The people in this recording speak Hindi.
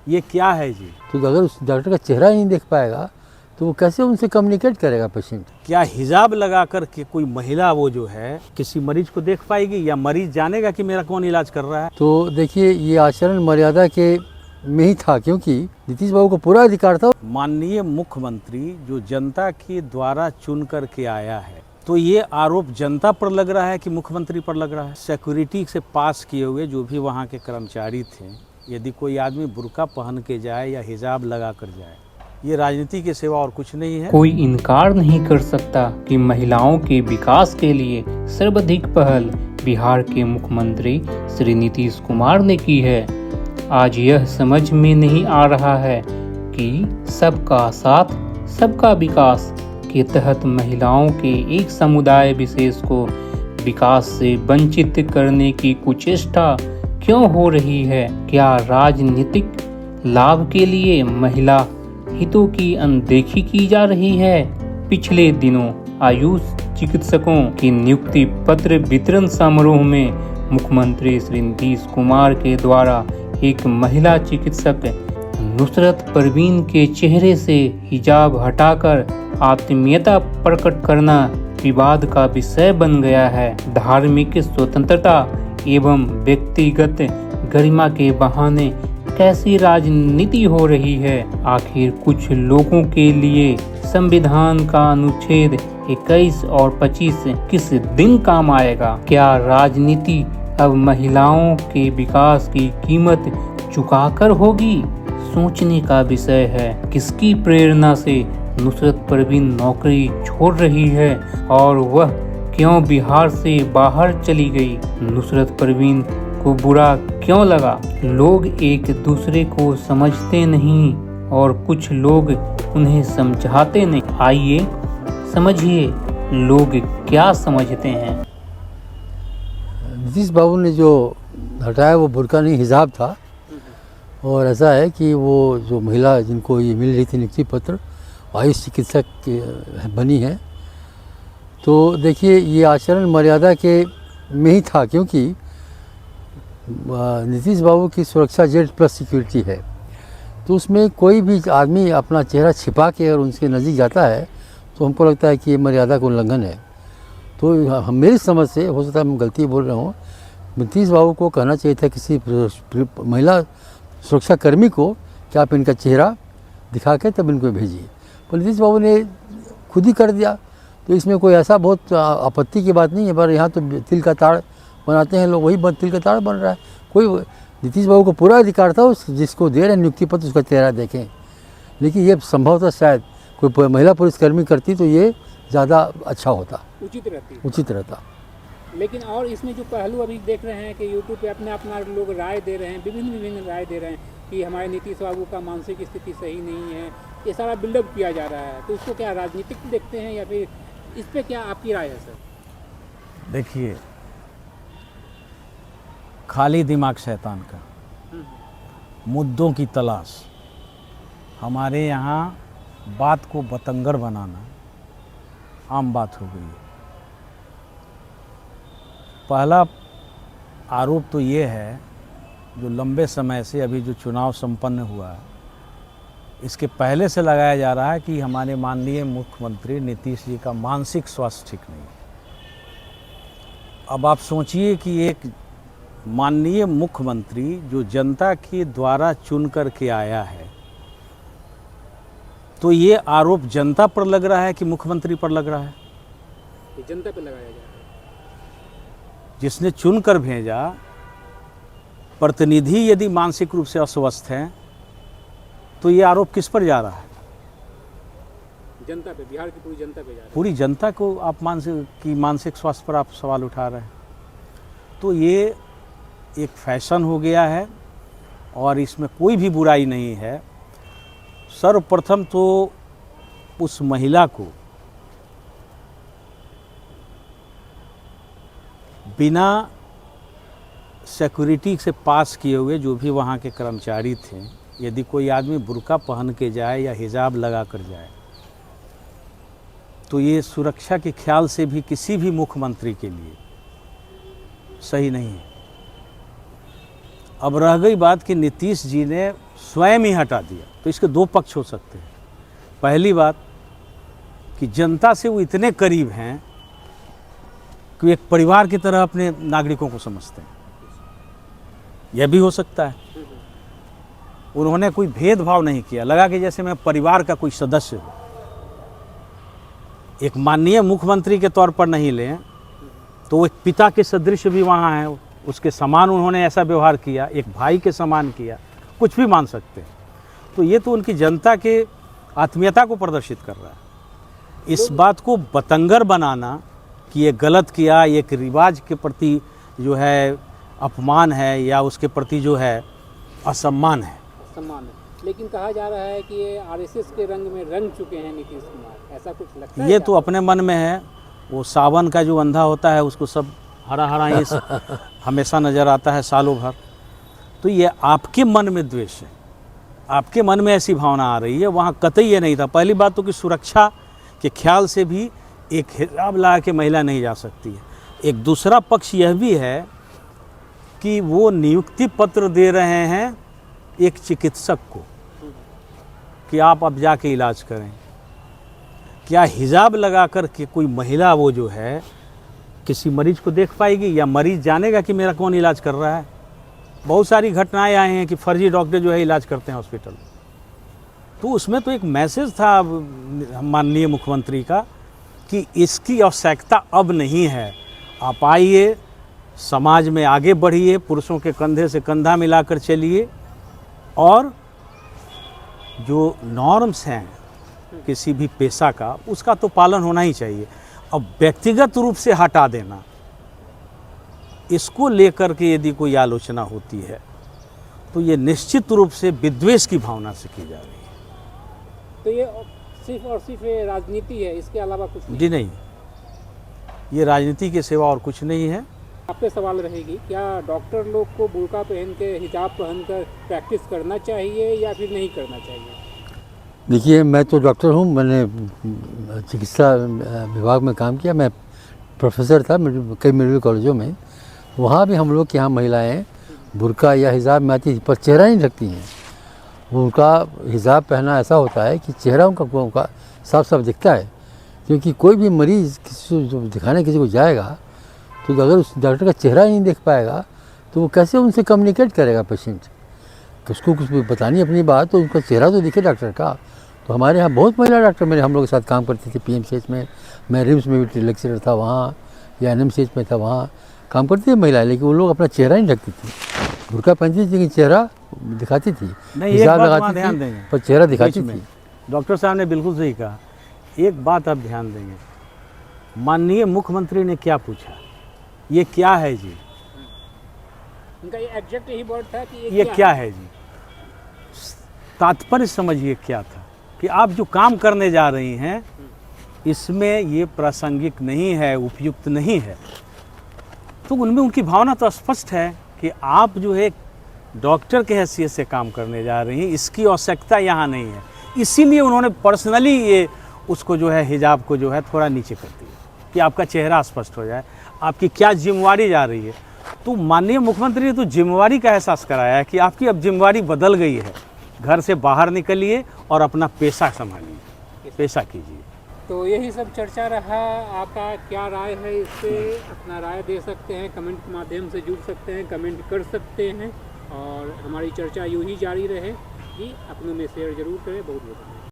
ये क्या है जी? तो अगर उस डॉक्टर का चेहरा ही नहीं देख पाएगा तो वो कैसे उनसे कम्युनिकेट करेगा पेशेंट? क्या हिजाब लगा कर के कोई महिला वो जो है किसी मरीज को देख पाएगी, या मरीज जानेगा कि मेरा कौन इलाज कर रहा है? तो देखिए, ये आचरण मर्यादा के में ही था, क्योंकि नीतीश बाबू को पूरा अधिकार था। माननीय मुख्यमंत्री जो जनता के द्वारा चुन कर के आया है, तो ये आरोप जनता पर लग रहा है कि मुख्यमंत्री पर लग रहा है? सिक्योरिटी से पास किए हुए जो भी वहाँ के कर्मचारी थे, यदि कोई आदमी बुर्का पहन के जाए या हिजाब लगा कर जाए, ये राजनीति के सिवा और कुछ नहीं है। कोई इनकार नहीं कर सकता कि महिलाओं के विकास के लिए सर्वाधिक पहल बिहार के मुख्यमंत्री श्री नीतीश कुमार ने की है। आज यह समझ में नहीं आ रहा है कि सबका साथ सबका विकास के तहत महिलाओं के एक समुदाय विशेष को विकास से वंचित करने की कुचेष्टा क्यों हो रही है? क्या राजनीतिक लाभ के लिए महिला हितों की अनदेखी की जा रही है? पिछले दिनों आयुष चिकित्सकों की नियुक्ति पत्र वितरण समारोह में मुख्यमंत्री श्री नीतीश कुमार के द्वारा एक महिला चिकित्सक नुसरत परवीन के चेहरे से हिजाब हटाकर आत्मीयता प्रकट करना विवाद का विषय बन गया है। धार्मिक स्वतंत्रता एवं व्यक्तिगत गरिमा के बहाने कैसी राजनीति हो रही है? आखिर कुछ लोगों के लिए संविधान का अनुच्छेद 21 और 25 किस दिन काम आएगा? क्या राजनीति अब महिलाओं के विकास की कीमत चुकाकर होगी? सोचने का विषय है। किसकी प्रेरणा से नुसरत परवीन नौकरी छोड़ रही है और वह क्यों बिहार से बाहर चली गई? नुसरत परवीन को बुरा क्यों लगा? लोग एक दूसरे को समझते नहीं और कुछ लोग उन्हें समझाते नहीं। आइए समझिए लोग क्या समझते हैं। नीतीश बाबू ने जो हटाया वो बुर्का नहीं, हिजाब था। और ऐसा है कि वो जो महिला जिनको ये मिल रही थी नियुक्ति पत्र, आयुष चिकित्सक बनी है, तो देखिए, ये आचरण मर्यादा के में ही था, क्योंकि नीतीश बाबू की सुरक्षा Z+ सिक्योरिटी है। तो उसमें कोई भी आदमी अपना चेहरा छिपा के अगर उनके नज़दीक जाता है तो हमको लगता है कि ये मर्यादा का उल्लंघन है। तो मेरी समझ से, हो सकता है मैं गलती बोल रहा हूँ, नीतीश बाबू को कहना चाहिए था किसी महिला सुरक्षा कर्मी को कि आप इनका चेहरा दिखा के तब इनको भेजिए, पर नीतीश बाबू ने खुद ही कर दिया। तो इसमें कोई ऐसा बहुत आपत्ति की बात नहीं है, पर यहाँ तो तिल का ताड़ बनाते हैं लोग, वही तिल का ताड़ बन रहा है। कोई नीतीश बाबू को पूरा अधिकार था उस जिसको दे रहे हैं नियुक्ति पत्र उसका चेहरा देखें, लेकिन ये संभवतः शायद कोई महिला पुलिसकर्मी करती तो ये ज़्यादा अच्छा होता, उचित रहता। लेकिन और इसमें जो पहलू अभी देख रहे हैं कि यूट्यूब पे अपना लोग राय दे रहे हैं, विभिन्न राय दे रहे हैं कि हमारे नीतीश बाबू का मानसिक स्थिति सही नहीं है, ये सारा बिल्डअप किया जा रहा है। तो उसको क्या राजनीतिक देखते हैं या फिर इस पे क्या आपकी राय है सर? देखिए, खाली दिमाग शैतान का, मुद्दों की तलाश। हमारे यहाँ बात को बतंगड़ बनाना आम बात हो गई है। पहला आरोप तो ये है, जो लंबे समय से अभी जो चुनाव संपन्न हुआ है, इसके पहले से लगाया जा रहा है कि हमारे माननीय मुख्यमंत्री नीतीश जी का मानसिक स्वास्थ्य ठीक नहीं है। अब आप सोचिए कि एक माननीय मुख्यमंत्री जो जनता के द्वारा चुन कर के आया है, तो ये आरोप जनता पर लग रहा है कि मुख्यमंत्री पर लग रहा है? ये जनता पे लगाया जा रहा है। जिसने चुन कर भेजा, प्रतिनिधि यदि मानसिक रूप से अस्वस्थ हैं, तो ये आरोप किस पर जा रहा है? जनता पे, बिहार की पूरी जनता पे जा रहा है। पूरी जनता को आप मानसिक स्वास्थ्य पर आप सवाल उठा रहे हैं। तो ये एक फैशन हो गया है और इसमें कोई भी बुराई नहीं है। सर्वप्रथम तो उस महिला को बिना सिक्योरिटी से पास किए हुए जो भी वहाँ के कर्मचारी थे, यदि कोई आदमी बुर्का पहन के जाए या हिजाब लगा कर जाए, तो ये सुरक्षा के ख्याल से भी किसी भी मुख्यमंत्री के लिए सही नहीं है। अब रह गई बात कि नीतीश जी ने स्वयं ही हटा दिया। तो इसके दो पक्ष हो सकते हैं। पहली बात कि जनता से वो इतने करीब हैं कि एक परिवार की तरह अपने नागरिकों को समझते हैं, यह भी हो सकता है। उन्होंने कोई भेदभाव नहीं किया, लगा कि जैसे मैं परिवार का कोई सदस्य हूँ। एक माननीय मुख्यमंत्री के तौर पर नहीं लें तो वो एक पिता के सदृश भी वहाँ है, उसके समान उन्होंने ऐसा व्यवहार किया, एक भाई के समान किया, कुछ भी मान सकते हैं। तो ये तो उनकी जनता के आत्मीयता को प्रदर्शित कर रहा है। इस बात को बतंगर बनाना कि ये गलत किया, एक रिवाज के प्रति जो है अपमान है या उसके प्रति जो है असम्मान है। सम्मान है, लेकिन कहा जा रहा है कि ये आरएसएस के रंग में रंग चुके हैं नीतीश कुमार, ऐसा कुछ लगता है? ये तो अपने मन में है। वो सावन का जो अंधा होता है उसको सब हरा हरा ही हमेशा नज़र आता है सालों भर। तो ये आपके मन में द्वेष है, आपके मन में ऐसी भावना आ रही है, वहाँ कतई ये नहीं था। पहली बात तो कि सुरक्षा के ख्याल से भी एक हिजाब लगा के महिला नहीं जा सकती है। एक दूसरा पक्ष यह भी है कि वो नियुक्ति पत्र दे रहे हैं एक चिकित्सक को कि आप अब जाके इलाज करें। क्या हिजाब लगा कर के कोई महिला वो जो है किसी मरीज को देख पाएगी, या मरीज जानेगा कि मेरा कौन इलाज कर रहा है? बहुत सारी घटनाएं आई हैं कि फर्जी डॉक्टर जो है इलाज करते हैं हॉस्पिटल में। तो उसमें तो एक मैसेज था माननीय मुख्यमंत्री का कि इसकी आवश्यकता अब नहीं है, आप आइए, समाज में आगे बढ़िए, पुरुषों के कंधे से कंधा मिलाकर चलिए, और जो नॉर्म्स हैं किसी भी पेशा का उसका तो पालन होना ही चाहिए। अब व्यक्तिगत रूप से हटा देना, इसको लेकर के यदि कोई आलोचना होती है तो ये निश्चित रूप से विद्वेष की भावना से की जा रही है। तो ये सिर्फ और सिर्फ ये राजनीति है, इसके अलावा कुछ नहीं? जी नहीं, ये राजनीति के सिवा और कुछ नहीं है। आपसे सवाल रहेगी, क्या डॉक्टर लोग को बुर्का पहन के, हिजाब पहनकर प्रैक्टिस करना चाहिए या फिर नहीं करना चाहिए? देखिए, मैं तो डॉक्टर हूँ, मैंने चिकित्सा विभाग में काम किया, मैं प्रोफेसर था कई मेडिकल कॉलेजों में। वहाँ भी हम लोग के यहाँ महिलाएं बुर्का या हिजाब में आती थी, पर चेहरा नहीं ढकती हैं। उनका हिजाब पहना ऐसा होता है कि चेहरा उनका साफ साफ दिखता है, क्योंकि कोई भी मरीज़ किसी को दिखाने किसी को जाएगा तो अगर उस डॉक्टर का चेहरा ही नहीं देख पाएगा तो वो कैसे उनसे कम्युनिकेट करेगा पेशेंट? तो उसको कुछ बतानी अपनी बात तो उनका चेहरा तो दिखे डॉक्टर का। तो हमारे यहाँ बहुत महिला डॉक्टर हम लोग के साथ काम करती थी। PMCH में, मैं रिम्स में भी लेक्चरर था वहाँ, या NMCH में था, वहाँ काम करती थी महिलाएं, लेकिन वो लोग अपना चेहरा नहीं ढकती थी। बुर्का पहनती थी लेकिन चेहरा दिखाती थी, हिजाब लगाती थी पर चेहरा दिखाती थी। डॉक्टर साहब ने बिल्कुल सही कहा। एक बात आप ध्यान देंगे, माननीय मुख्यमंत्री ने क्या पूछा, ये क्या है जी? उनका ये एग्जैक्ट यही वर्ड था कि ये क्या है जी? तात्पर्य समझिए क्या था कि आप जो काम करने जा रही हैं इसमें ये प्रासंगिक नहीं है, उपयुक्त नहीं है। तो उनमें उनकी भावना तो स्पष्ट है कि आप जो है डॉक्टर के हैसियत से काम करने जा रही हैं, इसकी आवश्यकता यहाँ नहीं है। इसीलिए उन्होंने पर्सनली ये उसको जो है हिजाब को जो है थोड़ा नीचे कर दिया कि आपका चेहरा स्पष्ट हो जाए, आपकी क्या जिम्मेवारी जा रही है। तो माननीय मुख्यमंत्री ने तो जिम्मेवारी का एहसास कराया है कि आपकी अब जिम्मेवारी बदल गई है, घर से बाहर निकलिए और अपना पेशा संभालिए, पेशा कीजिए। तो यही सब चर्चा रहा। आपका क्या राय है इस पर? अपना राय दे सकते हैं, कमेंट के माध्यम से जुड़ सकते हैं, कमेंट कर सकते हैं, और हमारी चर्चा यूँ ही जारी रहे। जी, अपनों में शेयर जरूर करें। बहुत बहुत धन्यवाद।